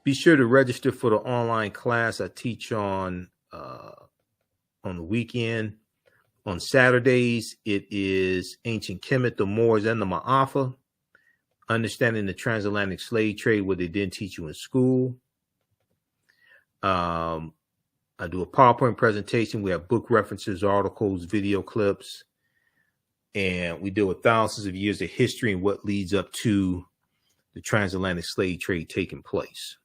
Be sure to register for the online class I teach on the weekend. On Saturdays, it is Ancient Kemet, the Moors, and the Maafa. Understanding the transatlantic slave trade, what they didn't teach you in school. I do a PowerPoint presentation. We have book references, articles, video clips, and we deal with thousands of years of history and what leads up to the transatlantic slave trade taking place.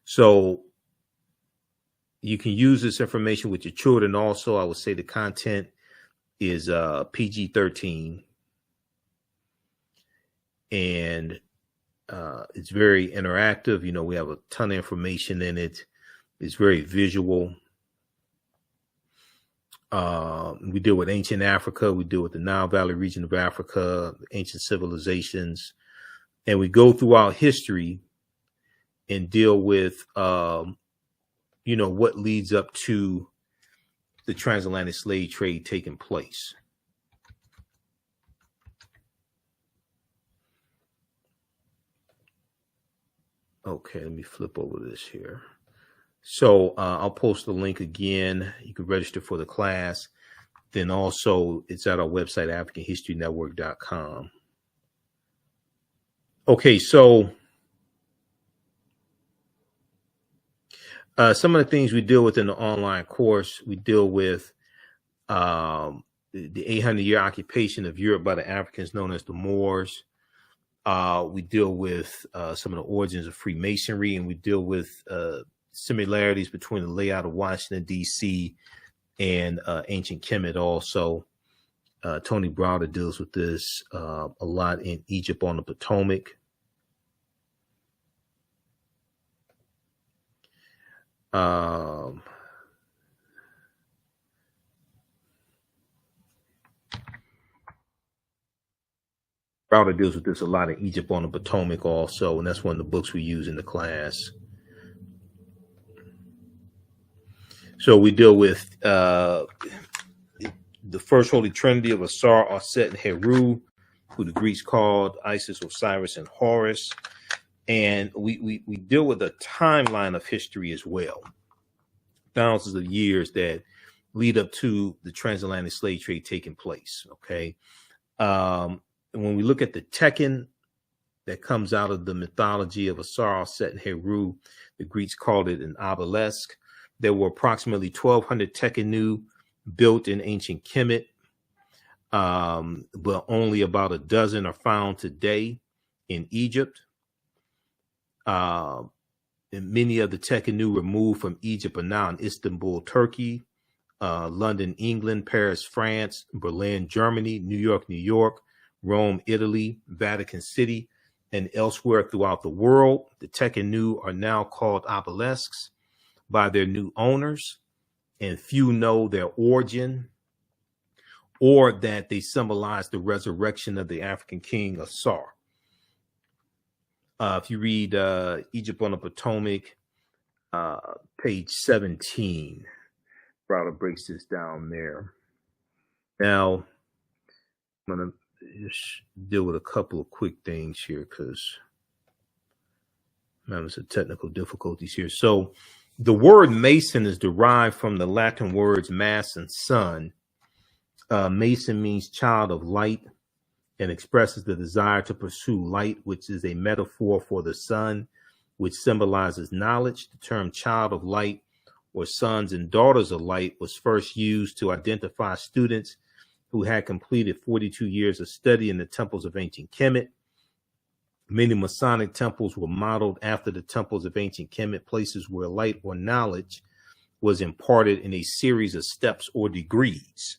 So you can use this information with your children. Also, I would say the content is PG-13, and it's very interactive. You know, we have a ton of information in it. It's very visual. We deal with ancient Africa. We deal with the Nile Valley region of Africa, ancient civilizations, and we go throughout history and deal with, you know, what leads up to the transatlantic slave trade taking place. Okay, let me flip over this here. So I'll post the link again. You can register for the class. Then also it's at our website, AfricanHistoryNetwork.com. Okay, so some of the things we deal with in the online course, we deal with the 800-year occupation of Europe by the Africans known as the Moors. We deal with some of the origins of Freemasonry, and we deal with similarities between the layout of Washington, D.C. and ancient Kemet also. Tony Browder deals with this a lot in Egypt on the Potomac. Browder deals with this a lot in Egypt on the Potomac also, and that's one of the books we use in the class. So we deal with the first Holy Trinity of Ausar, Auset, and Heru, who the Greeks called Isis, Osiris, and Horus. And we deal with a timeline of history as well, thousands of years that lead up to the transatlantic slave trade taking place. Okay. And when we look at the Tekhen that comes out of the mythology of Ausar, Auset, and Heru, the Greeks called it an Obelisk. There were approximately 1,200 Tekhenu built in ancient Kemet, but only about a dozen are found today in Egypt. And many of the Tekhenu removed from Egypt are now in Istanbul, Turkey, London, England, Paris, France, Berlin, Germany, New York, Rome, Italy, Vatican City, and elsewhere throughout the world. The Tekhenu are now called obelisks by their new owners, and few know their origin or that they symbolize the resurrection of the African king Ausar. If you read Egypt on the Potomac, page 17, Browder breaks this down there. Now, I'm going to just deal with a couple of quick things here because I'm having some technical difficulties here. So the word Mason is derived from the Latin words mass and sun. Mason means child of light and expresses the desire to pursue light, which is a metaphor for the sun, which symbolizes knowledge. The term child of light or sons and daughters of light was first used to identify students who had completed 42 years of study in the temples of ancient Kemet. Many Masonic temples were modeled after the temples of ancient Kemet, places where light or knowledge was imparted in a series of steps or degrees.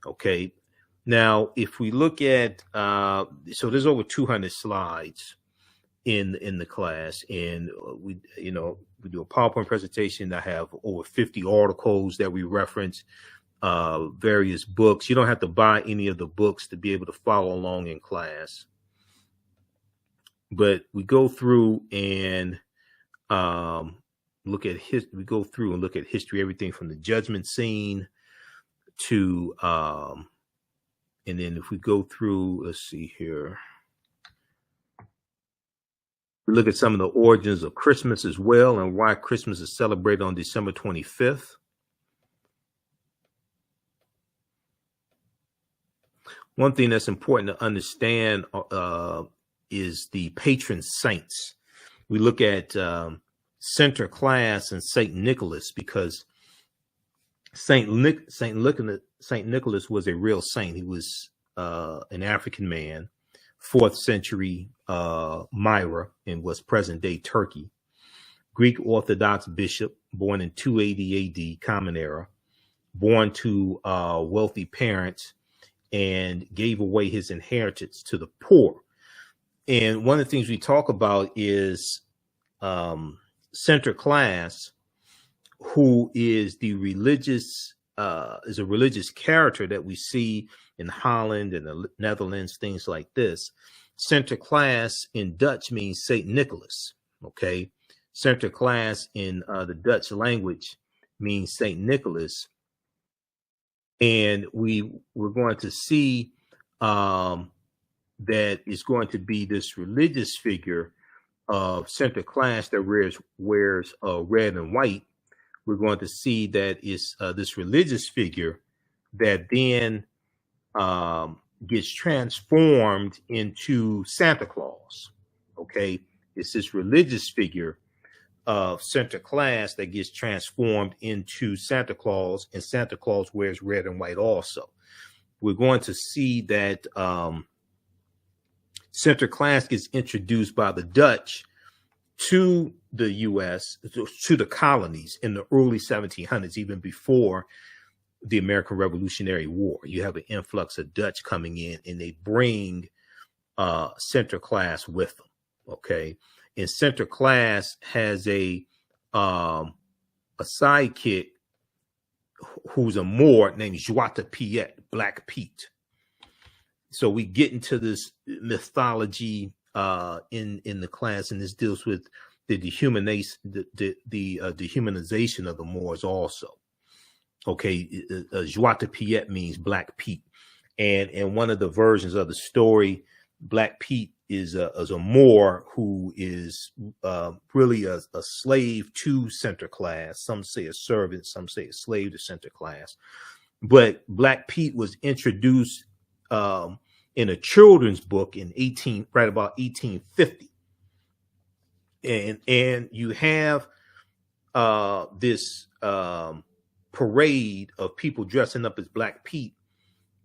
Okay. Now, if we look at, so there's over 200 slides in the class, and we do a PowerPoint presentation. I have over 50 articles that we reference, various books. You don't have to buy any of the books to be able to follow along in class. But we go through and look at history, everything from the judgment scene to and then if we go through, let's see here. We look at some of the origins of Christmas as well and why Christmas is celebrated on December 25th. One thing that's important to understand is the patron saints. We look at Sinterklaas and Saint Nicholas, because Saint Nicholas was a real saint. He was an African man, 4th century Myra, and was present day Turkey. Greek Orthodox bishop, born in 280 AD, Common Era, born to wealthy parents, and gave away his inheritance to the poor. And one of the things we talk about is Sinterklaas, who is the religious is a religious character that we see in Holland and the Netherlands, things like this. Sinterklaas in Dutch means Saint Nicholas. Okay, Sinterklaas in the Dutch language means Saint Nicholas, and we're going to see that it's going to be this religious figure of Sinterklaas that wears red and white. We're going to see that it's this religious figure that then gets transformed into Santa Claus. Okay, it's this religious figure of Sinterklaas that gets transformed into Santa Claus, and Santa Claus wears red and white also. We're going to see that Sinterklaas gets introduced by the Dutch to the U.S., to the colonies in the early 1700s, even before the American Revolutionary War. You have an influx of Dutch coming in, and they bring Sinterklaas with them. Okay, and Sinterklaas has a sidekick who's a Moor named Zwarte Piete, Black Pete. So we get into this mythology in the class, and this deals with the dehumanization of the Moors also. Okay, Zwarte Piete means Black Pete, and one of the versions of the story, Black Pete is a Moor who is really a slave to Sinterklaas. Some say a servant, some say a slave to Sinterklaas. But Black Pete was introduced in a children's book in right about 1850, and you have this parade of people dressing up as Black Pete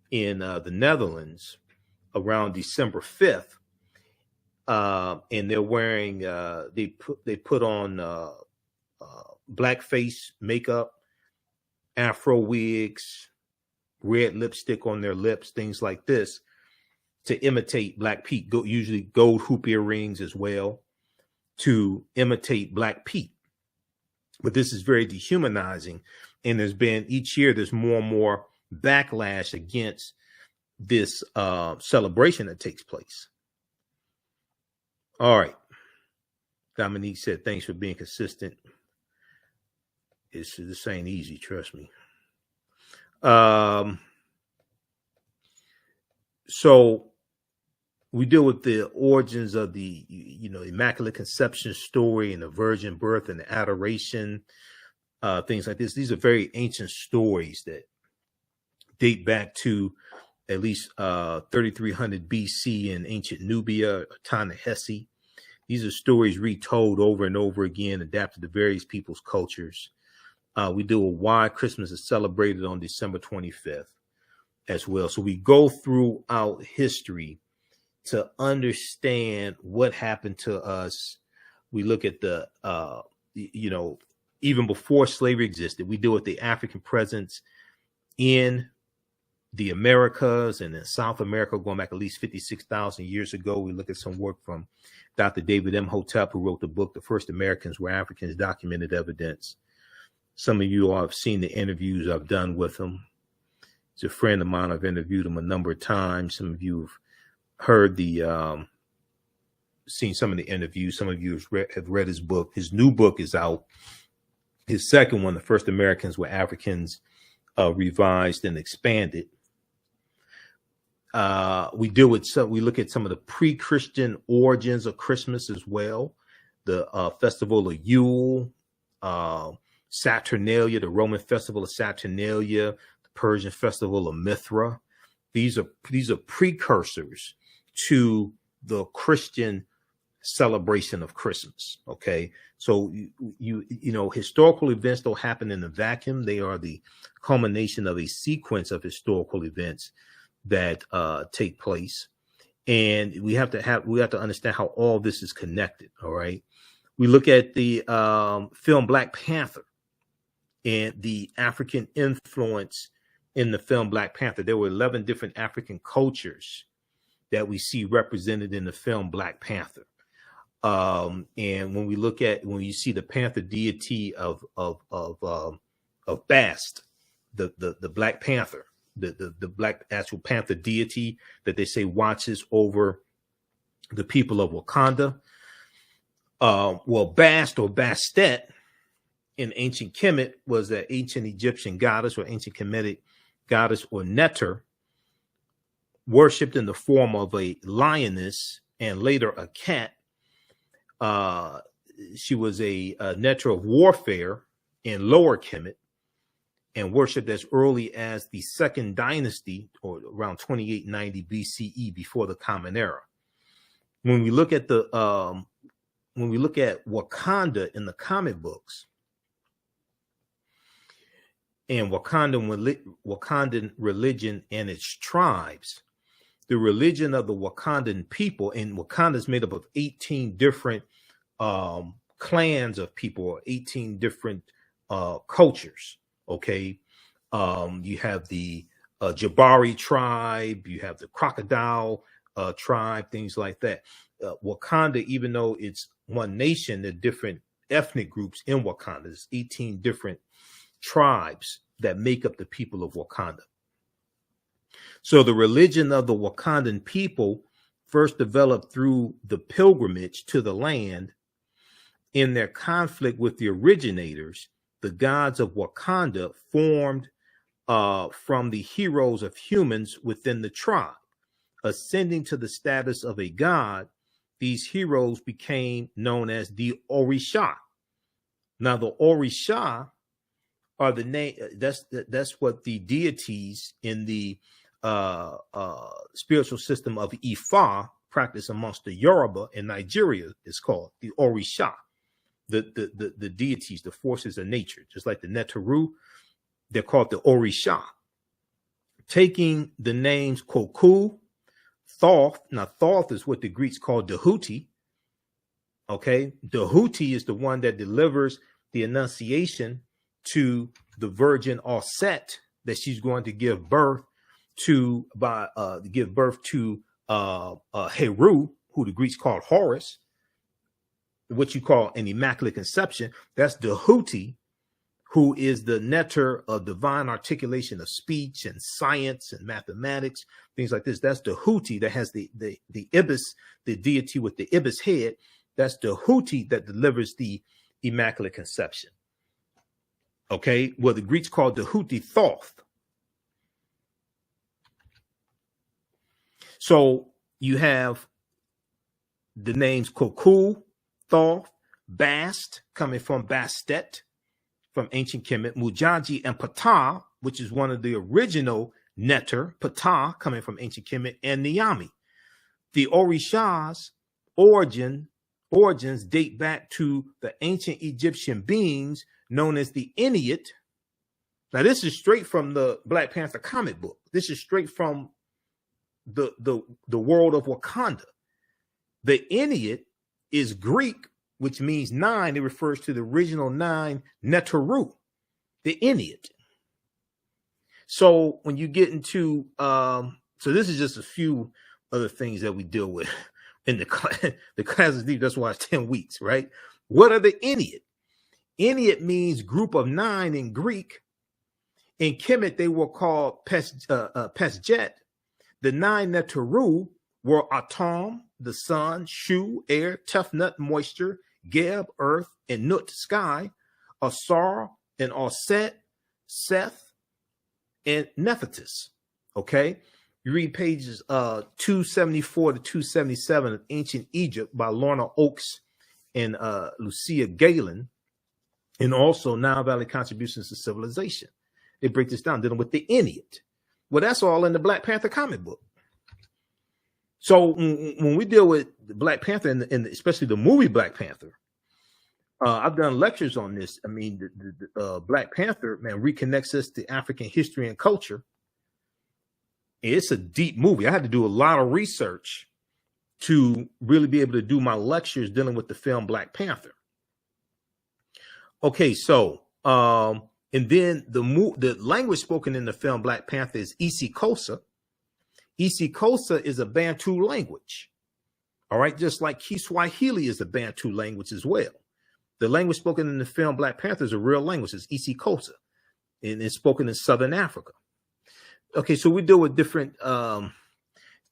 in the Netherlands around December 5th, and they're wearing they put on blackface makeup, afro wigs, red lipstick on their lips, things like this, to imitate Black Pete. Usually gold hoop earrings as well, to imitate Black Pete. But this is very dehumanizing, and each year there's more and more backlash against this celebration that takes place. All right. Dominique said, thanks for being consistent. This ain't easy, trust me. So we deal with the origins of the, Immaculate Conception story and the virgin birth and the adoration, things like this. These are very ancient stories that date back to at least 3300 BC in ancient Nubia, Ta-Nehisi. These are stories retold over and over again, adapted to various people's cultures. We deal with why Christmas is celebrated on December 25th as well. So we go throughout history to understand what happened to us. We look at the, even before slavery existed, we deal with the African presence in the Americas and in South America, going back at least 56,000 years ago. We look at some work from Dr. David Imhotep, who wrote the book, The First Americans Were Africans, Documented Evidence. Some of you all have seen the interviews I've done with him. He's a friend of mine. I've interviewed him a number of times. Some of you have heard seen some of the interviews. Some of you have read his book. His new book is out. His second one, The First Americans Were Africans, Revised and Expanded. We deal with we look at some of the pre-Christian origins of Christmas as well. The festival of Yule, Saturnalia, the Roman festival of Saturnalia, the Persian festival of Mithra. These are precursors to the Christian celebration of Christmas. Okay, so you know, historical events don't happen in a vacuum. They are the culmination of a sequence of historical events that take place, and we have to understand how all this is connected. All right, we look at the film Black Panther and the African influence in the film Black Panther. There were 11 different African cultures that we see represented in the film Black Panther. And when you see the Panther deity of Bast, the Black Panther, the Black actual Panther deity that they say watches over the people of Wakanda. Well, Bast or Bastet in ancient Kemet was an ancient Egyptian goddess or ancient Kemetic goddess or neter, worshipped in the form of a lioness and later a cat. She was a neter of warfare in Lower Kemet and worshipped as early as the Second Dynasty, or around 2890 BCE, before the Common Era. When we look at Wakanda in the comic books and Wakandan religion and its tribes, the religion of the Wakandan people, and Wakanda is made up of 18 different clans of people, or 18 different cultures. Okay, you have the Jabari tribe, you have the crocodile tribe, things like that. Wakanda, even though it's one nation, there are different ethnic groups in Wakanda. There's 18 different tribes that make up the people of Wakanda. So the religion of the Wakandan people first developed through the pilgrimage to the land. In their conflict with the originators, the gods of Wakanda formed from the heroes of humans within the tribe. Ascending to the status of a god, these heroes became known as the Orishas. Now, the Orishas are the name. That's what the deities in the spiritual system of Ifa, practiced amongst the Yoruba in Nigeria, is called the Orisha. The deities, the forces of nature, just like the Neteru, they're called the Orisha. Taking the names Koku, Thoth. Now, Thoth is what the Greeks call Dehuti. Okay, Dehuti is the one that delivers the Annunciation to the Virgin Auset that she's going to give birth to Heru, who the Greeks called Horus, what you call an Immaculate Conception. That's Dehuti, who is the neter of divine articulation of speech and science and mathematics, things like this. That's Dehuti that has the ibis, the deity with the ibis head. That's Dehuti that delivers the Immaculate Conception. Okay, well, the Greeks called Dehuti Thoth. So you have the names Koku, Thoth, Bast, coming from Bastet, from ancient Kemet, Mujaji, and Ptah, which is one of the original neter, Ptah, coming from ancient Kemet, and Niami. The Orishas' origins date back to the ancient Egyptian beings known as the Ennead. Now, this is straight from the Black Panther comic book. This is straight from the world of Wakanda. The Ennead is Greek, which means 9. It refers to the original 9 Neteru, the Ennead. So when you get into so this is just a few other things that we deal with in the class is deep. That's why it's 10 weeks, right? What are the Ennead? Ennead means group of 9 in Greek. In Kemet, they were called Pesjet. The 9 Neteru were Atom, the sun, Shu, air, Tefnut, moisture, Geb, earth, and Nut, sky, Ausar and Auset, Seth, and Nephthys. Okay, You read pages 274 to 277 of Ancient Egypt by Lorna Oakes and Lucia Galen, and also Nile Valley Contributions to Civilization. They break this down, dealing with the Ennead. Well, that's all in the Black Panther comic book. So when we deal with the Black Panther and especially the movie Black Panther, I've done lectures on this. I mean, the Black Panther, man, reconnects us to African history and culture. It's a deep movie. I had to do a lot of research to really be able to do my lectures dealing with the film Black Panther. Okay, so and then the language spoken in the film Black Panther is isiXhosa. isiXhosa is a Bantu language. All right, just like Kiswahili is a Bantu language as well. The language spoken in the film Black Panther is a real language. It's isiXhosa, and it's spoken in Southern Africa. Okay, so we deal with different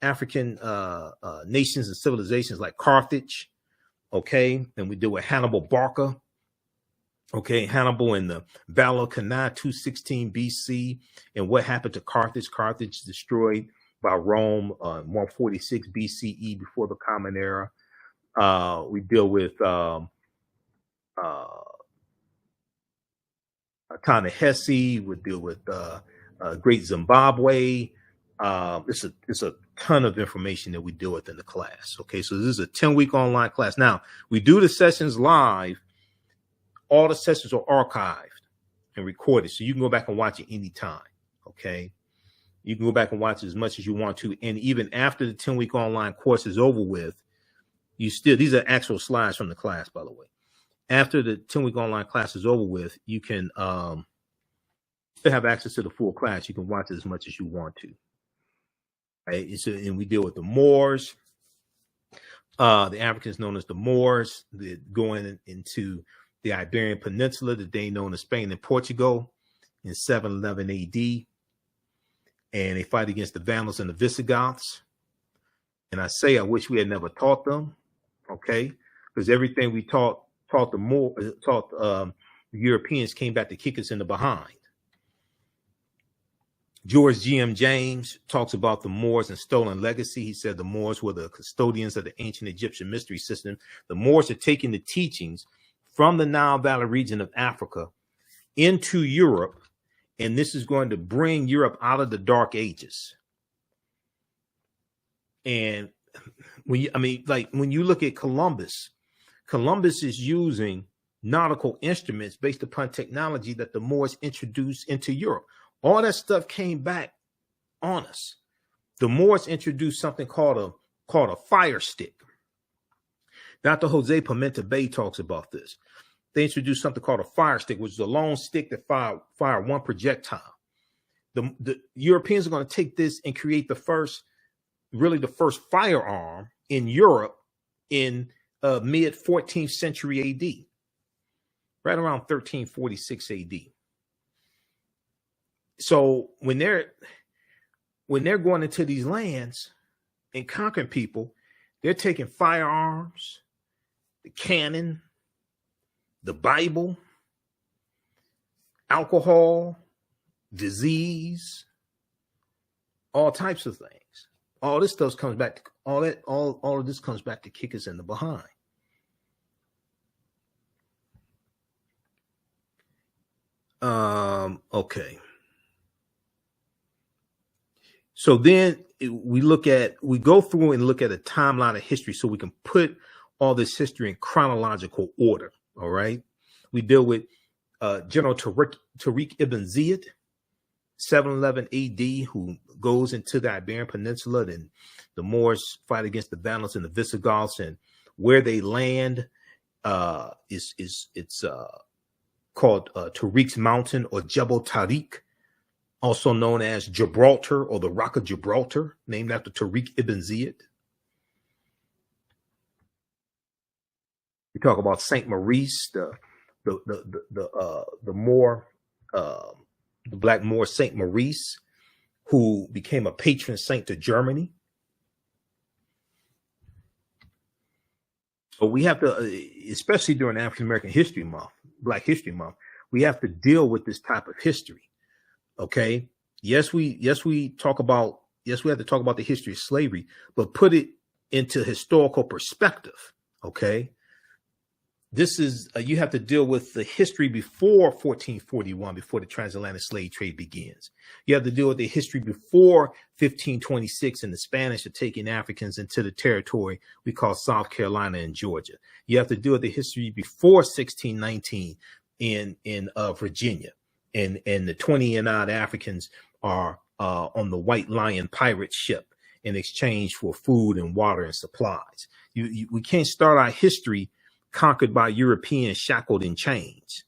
African nations and civilizations like Carthage. Okay, and we deal with Hannibal Barca. Okay, Hannibal in the Battle of Cannae, 216 BC, and what happened to Carthage? Carthage destroyed by Rome, 146 BCE, before the Common Era. We deal with Ta-Nehisi. We deal with Great Zimbabwe. It's a ton of information that we deal with in the class. Okay, so this is a 10-week online class. Now, we do the sessions live. All the sessions are archived and recorded, so you can go back and watch it anytime. Okay, you can go back and watch it as much as you want to, and even after the 10-week online course is over with, these are actual slides from the class, by the way. After the 10-week online class is over with, you can still have access to the full class. You can watch it as much as you want to. Right? And we deal with the Moors, the Africans known as the Moors, going into the Iberian Peninsula, today known as Spain and Portugal, in 711 AD. And they fight against the Vandals and the Visigoths. And I wish we had never taught them, okay? Because everything we taught the Europeans came back to kick us in the behind. George G.M. James talks about the Moors and stolen legacy. He said the Moors were the custodians of the ancient Egyptian mystery system. The Moors are taking the teachings from the Nile Valley region of Africa into Europe, and this is going to bring Europe out of the Dark Ages. And when you look at Columbus is using nautical instruments based upon technology that the Moors introduced into Europe. All that stuff came back on us. The Moors introduced something called a fire stick. Dr. Jose Pimenta Bay talks about this. They introduced something called a fire stick, which is a long stick that fire one projectile. The Europeans are going to take this and create the first firearm in Europe in mid 14th century AD, right around 1346 AD. So when they're going into these lands and conquering people, they're taking firearms, the cannon, the Bible, alcohol, disease, all types of things. All this stuff comes back to all of this comes back to kick us in the behind. Okay. So then we go through and look at a timeline of history so we can put all this history in chronological order. All right. We deal with General Tariq ibn Ziyad, 711 AD, who goes into the Iberian Peninsula, and the Moors fight against the Vandals and the Visigoths, and where they land it's called Tariq's Mountain, or Jebel Tariq, also known as Gibraltar, or the Rock of Gibraltar, named after Tariq ibn Ziyad. We talk about Saint Maurice, the Moor, the Black Moor Saint Maurice, who became a patron saint to Germany. So we have to, especially during African American History Month, Black History Month, we have to deal with this type of history. Okay. Yes, we talk about yes, we have to talk about the history of slavery, but put it into historical perspective. Okay. This is, you have to deal with the history before 1441, before the transatlantic slave trade begins. You have to deal with the history before 1526 and the Spanish are taking Africans into the territory we call South Carolina and Georgia. You have to deal with the history before 1619 in Virginia. And the 20 and odd Africans are on the White Lion pirate ship in exchange for food and water and supplies. We can't start our history conquered by Europeans, shackled in chains.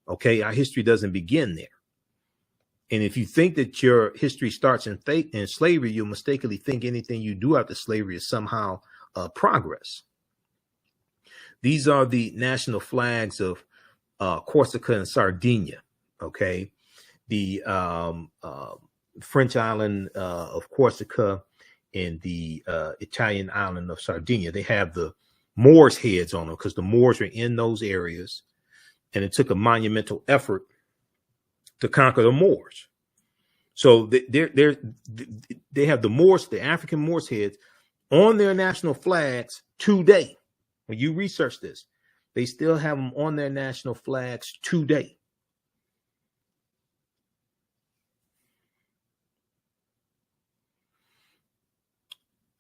Okay, our history doesn't begin there. And if you think that your history starts in slavery, you'll mistakenly think anything you do after slavery is somehow progress. These are the national flags of Corsica and Sardinia. Okay, the French island of Corsica and the Italian island of Sardinia. They have the Moors' heads on them because the Moors were in those areas, and it took a monumental effort to conquer the Moors. So they have the Moors, the African Moors' heads on their national flags today. When you research this, they still have them on their national flags today.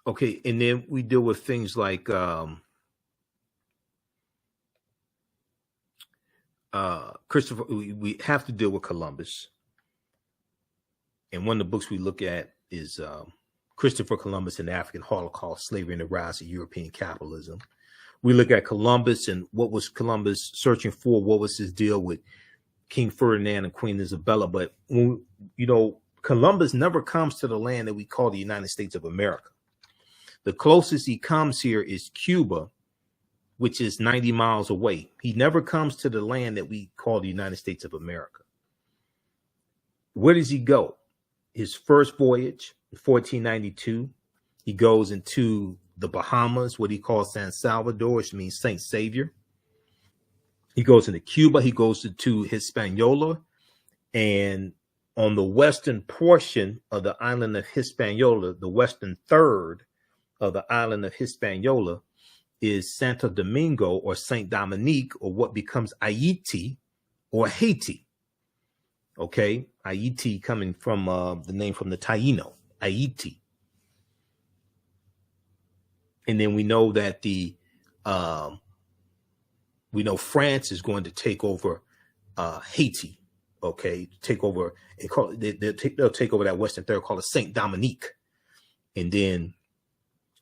Okay, and then we deal with things like Christopher. We have to deal with Columbus, and one of the books we look at is Christopher Columbus and the African Holocaust, Slavery and the Rise of European Capitalism. We look at Columbus and what was Columbus searching for? What was his deal with King Ferdinand and Queen Isabella? But when, Columbus never comes to the land that we call the United States of America. The closest he comes here is Cuba, which is 90 miles away. He never comes to the land that we call the United States of America. Where does he go? His first voyage in 1492, he goes into the Bahamas, what he calls San Salvador, which means Saint Savior. He goes into Cuba. He goes to Hispaniola. And on the western portion of the island of Hispaniola, the western third of the island of Hispaniola, is Santo Domingo or Saint Dominique, or what becomes Haiti or Haiti. Okay, Haiti coming from the name from the Taino, Haiti. And then we know that we know France is going to take over Haiti. Okay, take over. They'll take over that western third, called it Saint Dominique, and then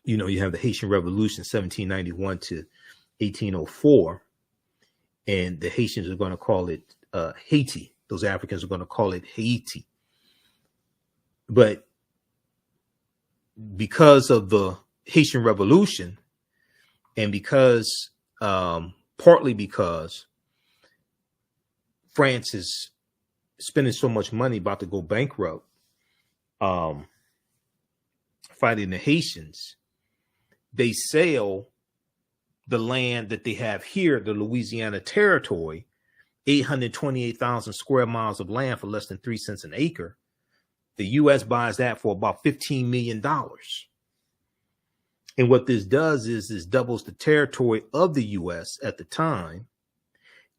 you have the Haitian Revolution, 1791 to 1804, and the Haitians are going to call it Haiti. Those Africans are going to call it Haiti. But because of the Haitian Revolution, and because partly because France is spending so much money, about to go bankrupt, fighting the Haitians, they sell the land that they have here, the Louisiana territory, 828,000 square miles of land for less than 3 cents an acre. The U.S. buys that for about $15 million. And what this does is this doubles the territory of the U.S. at the time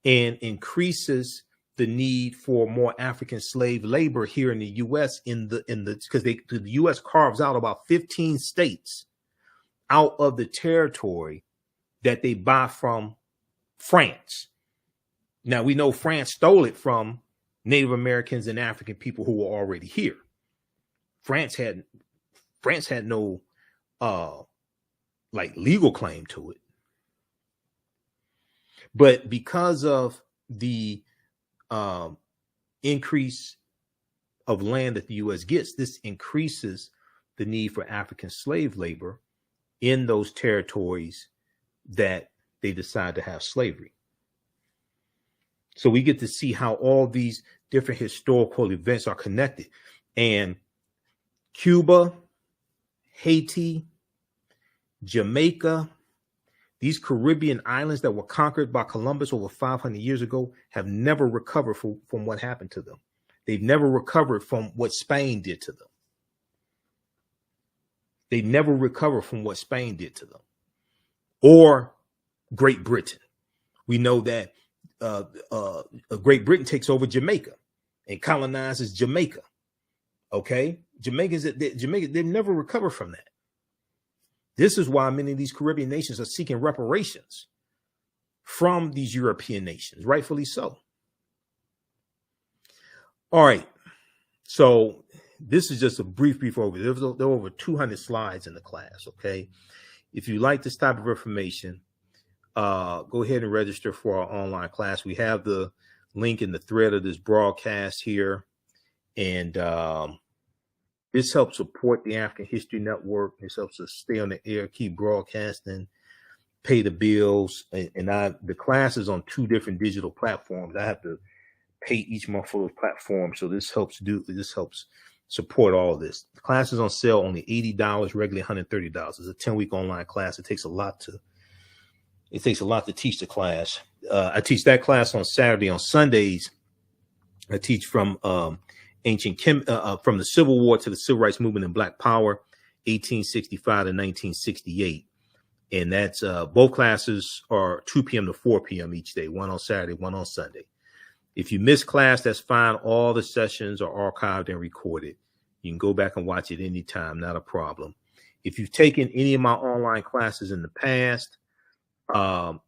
and increases the need for more African slave labor here in the U.S. because the U.S. carves out about 15 states out of the territory that they buy from France. Now, we know France stole it from Native Americans and African people who were already here. France had no legal claim to it. But because of the increase of land that the U.S. gets, this increases the need for African slave labor in those territories that they decide to have slavery. So we get to see how all these different historical events are connected. And Cuba, Haiti, Jamaica, these Caribbean islands that were conquered by Columbus over 500 years ago have never recovered from what happened to them. They've never recovered from what Spain did to them. They never recover from what Spain did to them, or Great Britain. We know that Great Britain takes over Jamaica and colonizes Jamaica. Okay, Jamaica, they never recover from that. This is why many of these Caribbean nations are seeking reparations from these European nations, rightfully so. All right, so this is just a brief overview. There were over 200 slides in the class, okay? If you like this type of information, go ahead and register for our online class. We have the link in the thread of this broadcast here. And this helps support the African History Network. This helps us stay on the air, keep broadcasting, pay the bills. And the class is on 2 different digital platforms. I have to pay each month for those platforms. So this helps support all of this. The class is on sale, only $80, regularly $130. It's a 10-week online class. It takes a lot to teach the class. I teach that class on Saturday. On Sundays, I teach from ancient from the Civil War to the Civil Rights Movement and Black Power, 1865 to 1968. And that's both classes are 2 p.m. to 4 p.m. each day, one on Saturday, one on Sunday. If you miss class, that's fine. All the sessions are archived and recorded. You can go back and watch it anytime, not a problem. If you've taken any of my online classes in the past,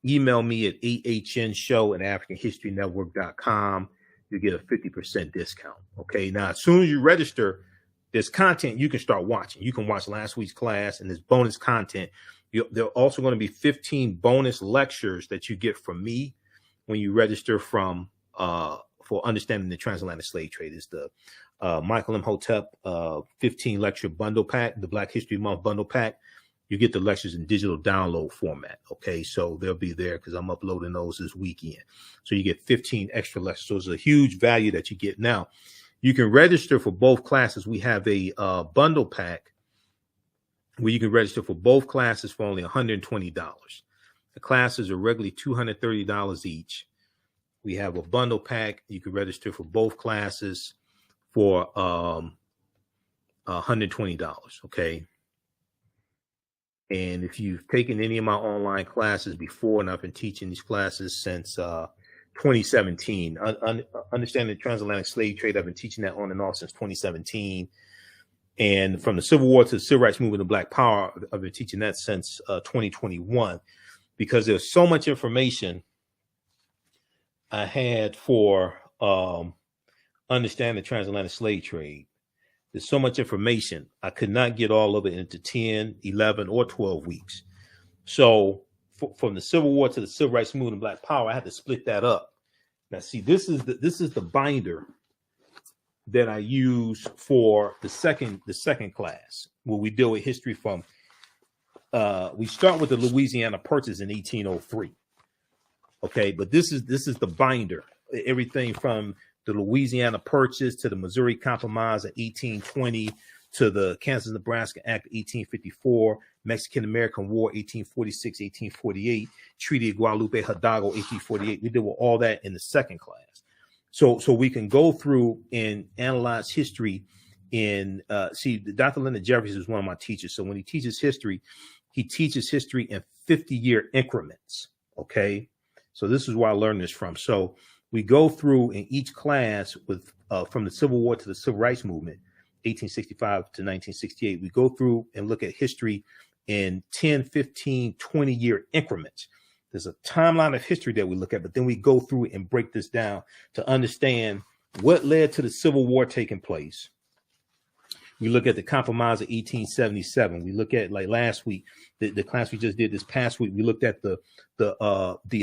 email me at ahnshow@africanhistorynetwork.com. You get a 50% discount. Okay. Now, as soon as you register, there's content you can start watching. You can watch last week's class, and there's bonus content. There are also going to be 15 bonus lectures that you get from me when you register for Understanding the Transatlantic Slave Trade. It's the Michael Imhotep 15 lecture bundle pack, the Black History Month bundle pack. You get the lectures in digital download format. Okay, so they'll be there because I'm uploading those this weekend. So you get 15 extra lectures. So it's a huge value that you get. Now, you can register for both classes. We have a bundle pack where you can register for both classes for only $120. The classes are regularly $230 each. We have a bundle pack. You can register for both classes for $120. Okay. And if you've taken any of my online classes before, and I've been teaching these classes since 2017, Understanding the Transatlantic Slave Trade, I've been teaching that on and off since 2017. And from the Civil War to the Civil Rights Movement and Black Power, I've been teaching that since 2021, because there's so much information I had for Understanding the Transatlantic Slave Trade. There's so much information. I could not get all of it into 10, 11, or 12 weeks. So from the Civil War to the Civil Rights Movement and Black Power, I had to split that up. Now, see, this is the binder that I use for the second class, where we deal with history from. We start with the Louisiana Purchase in 1803. Okay, but this is the binder. Everything from the Louisiana Purchase to the Missouri Compromise of 1820 to the Kansas-Nebraska Act of 1854, Mexican-American War 1846-1848, Treaty of Guadalupe Hidalgo 1848. We did all that in the second class. So we can go through and analyze history in Dr. Leonard Jeffries is one of my teachers. So when he teaches history in 50-year increments. Okay. So this is where I learned this from. So we go through in each class with from the Civil War to the Civil Rights Movement, 1865 to 1968. We go through and look at history in 10, 15, 20-year increments. There's a timeline of history that we look at, but then we go through and break this down to understand what led to the Civil War taking place. We look at the Compromise of 1877. We look at, like last week, the class we just did this past week, we looked at the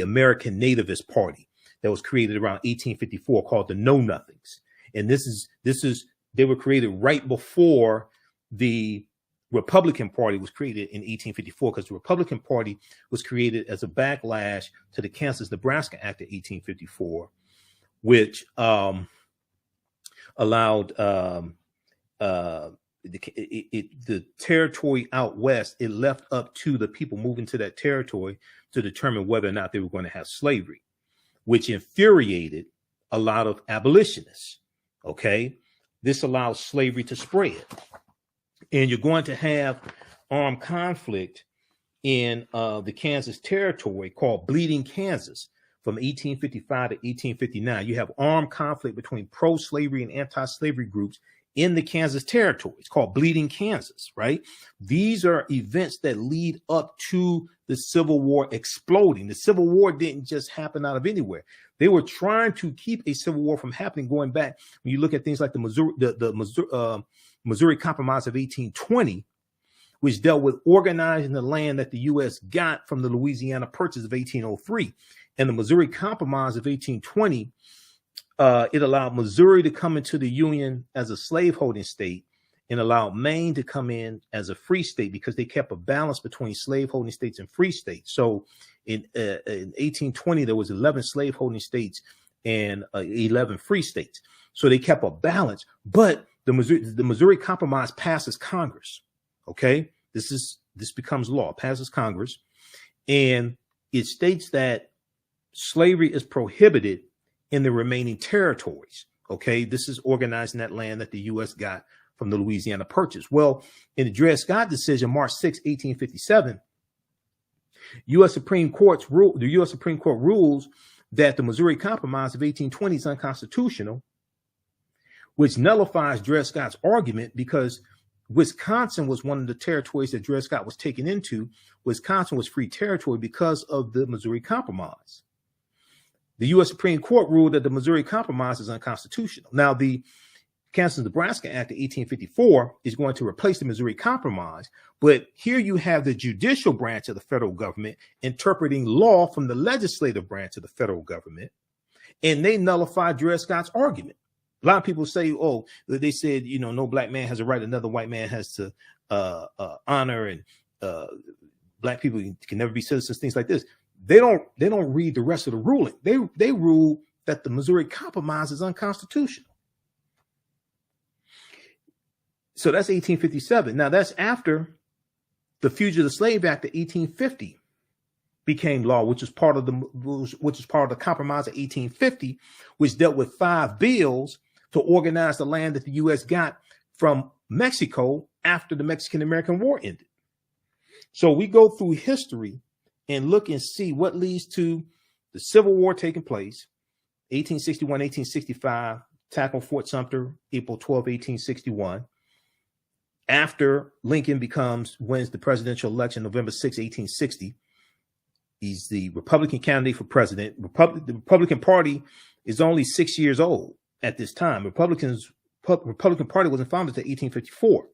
American Nativist Party that was created around 1854 called the Know Nothings. And this is they were created right before the Republican Party was created in 1854, because the Republican Party was created as a backlash to the Kansas-Nebraska Act of 1854, which allowed the territory out west. It left up to the people moving to that territory to determine whether or not they were going to have slavery, which infuriated a lot of abolitionists. Okay, this allows slavery to spread, and you're going to have armed conflict in the Kansas territory called Bleeding Kansas from 1855 to 1859. You have armed conflict between pro-slavery and anti-slavery groups in the Kansas territory. It's called Bleeding Kansas, right? These are events that lead up to the Civil War exploding. The Civil War didn't just happen out of anywhere. They were trying to keep a civil war from happening, going back. When you look at things like the Missouri Compromise of 1820, which dealt with organizing the land that the U.S. got from the Louisiana Purchase of 1803. And the Missouri Compromise of 1820, it allowed Missouri to come into the Union as a slaveholding state and allowed Maine to come in as a free state because they kept a balance between slaveholding states and free states. So in 1820, there was 11 slaveholding states and 11 free states. So they kept a balance, but the Missouri Compromise passes Congress. Okay, this becomes law, passes Congress, and it states that slavery is prohibited in the remaining territories. Okay, this is organizing that land that the U.S. got from the Louisiana Purchase. Well, in the Dred Scott decision, March 6, 1857, the U.S. Supreme Court rules that the Missouri Compromise of 1820 is unconstitutional, which nullifies Dred Scott's argument because Wisconsin was one of the territories that Dred Scott was taken into. Wisconsin was free territory because of the Missouri Compromise. The U.S. Supreme Court ruled that the Missouri Compromise is unconstitutional. Now, the Kansas-Nebraska Act of 1854 is going to replace the Missouri Compromise, but here you have the judicial branch of the federal government interpreting law from the legislative branch of the federal government, and they nullify Dred Scott's argument. A lot of people say, oh, they said, no black man has a right, another white man has to honor, and black people can never be citizens, things like this. They don't read the rest of the ruling. They rule that the Missouri Compromise is unconstitutional. So that's 1857. Now that's after the Fugitive Slave Act of 1850 became law, which is part of the Compromise of 1850, which dealt with 5 bills to organize the land that the U.S. got from Mexico after the Mexican-American War ended. So we go through history and look and see what leads to the Civil War taking place, 1861, 1865, attack on Fort Sumter, April 12, 1861. After Lincoln wins the presidential election, November 6, 1860. He's the Republican candidate for president. The Republican Party is only 6 years old at this time. Republican Party wasn't founded until 1854.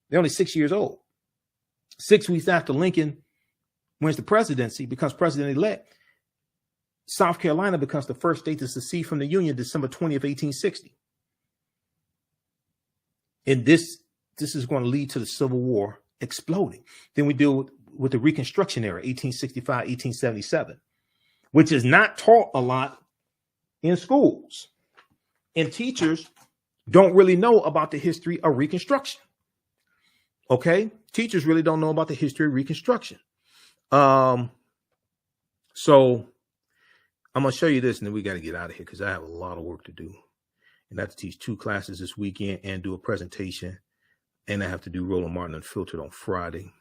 They're only 6 years old. 6 weeks after Lincoln wins the presidency, becomes president-elect, South Carolina becomes the first state to secede from the Union, December 20th, 1860. And this is going to lead to the Civil War exploding. Then we deal with the Reconstruction era, 1865, 1877, which is not taught a lot in schools. And teachers don't really know about the history of Reconstruction. Okay? Teachers really don't know about the history of Reconstruction. So I'm going to show you this, and then we got to get out of here because I have a lot of work to do. And I have to teach 2 classes this weekend and do a presentation. And I have to do Roland Martin Unfiltered on Friday.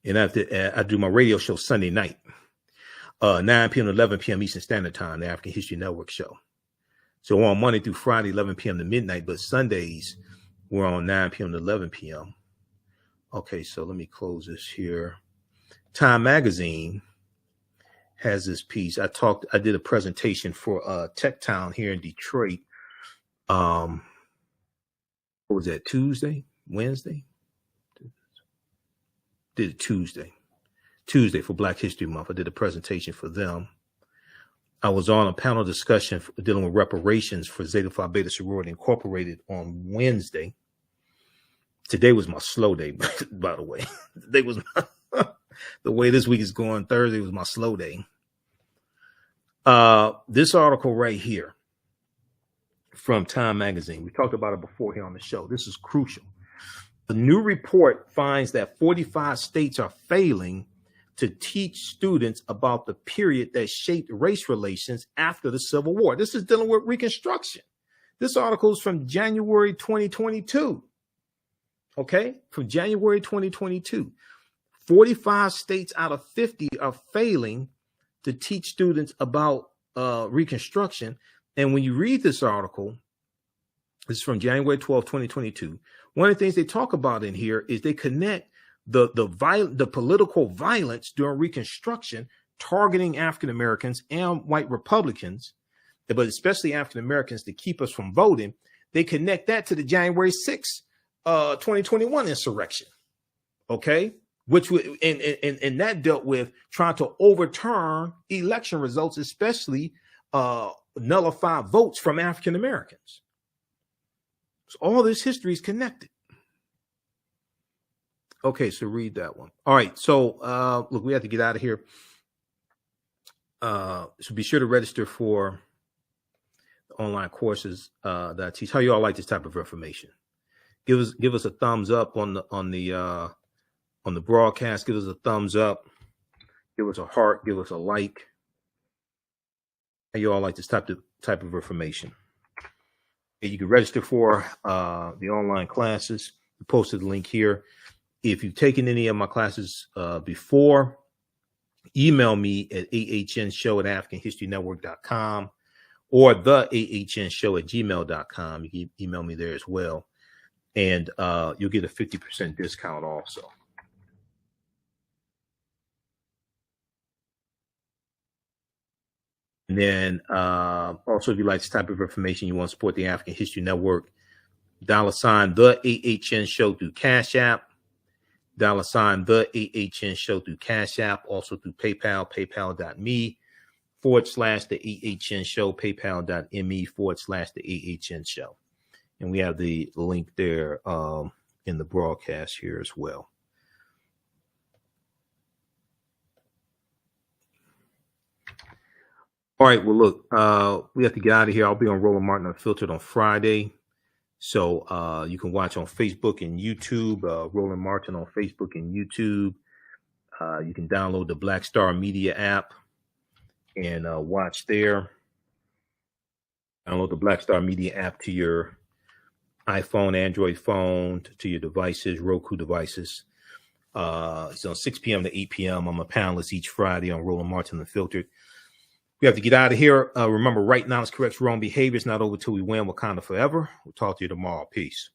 And I do my radio show Sunday night, 9 p.m. to 11 p.m. Eastern Standard Time, the African History Network show. So we're on Monday through Friday, 11 p.m. to midnight, but Sundays we're on 9 p.m. to 11 p.m. Okay, so let me close this here. Time Magazine has this piece. I did a presentation for Tech Town here in Detroit. What was that, Wednesday? Did it Tuesday for Black History Month. I did a presentation for them. I was on a panel discussion dealing with reparations for Zeta Phi Beta Sorority Incorporated on Wednesday. Today was my slow day, by the way. Today was the way this week is going. Thursday was my slow day. This article right here from Time Magazine. We talked about it before here on the show. This is crucial. The new report finds that 45 states are failing to teach students about the period that shaped race relations after the Civil War. This is dealing with Reconstruction. This article is from January 2022. Okay, from January 2022, 45 states out of 50 are failing to teach students about Reconstruction. And when you read this article, this is from January 12, 2022. One of the things they talk about in here is they connect the political violence during Reconstruction targeting African Americans and white Republicans, but especially African Americans, to keep us from voting. They connect that to the January 6th, 2021 insurrection. Okay, which and that dealt with trying to overturn election results, especially nullify votes from African Americans. So all this history is connected. Okay, so read that one. All right, so look, we have to get out of here. So be sure to register for the online courses that I teach. How you all like this type of information? Give us a thumbs up on the broadcast. Give us a thumbs up. Give us a heart. Give us a like. How you all like this type of information? You can register for the online classes. I posted the link here. If you've taken any of my classes before, email me at ahnshow@africanhistorynetwork.com or the ahnshow@gmail.com. You can email me there as well. And you'll get a 50% discount also. And then also, if you like this type of information, you want to support the African History Network, $ the AHN Show through Cash App, $ the AHN Show through Cash App, also through PayPal, paypal.me / the AHN Show, paypal.me / the AHN Show. And we have the link there in the broadcast here as well. All right. Well, look, we have to get out of here. I'll be on Roland Martin Unfiltered on Friday. So you can watch on Facebook and YouTube, Roland Martin on Facebook and YouTube. You can download the Black Star Media app and watch there. Download the Black Star Media app to your iPhone, Android phone, to your devices, Roku devices. It's on 6 p.m. to 8 p.m. I'm a panelist each Friday on Roland Martin Unfiltered. We have to get out of here. Remember, right now is correct wrong behavior. It's not over till we win. Wakanda forever. We'll talk to you tomorrow. Peace.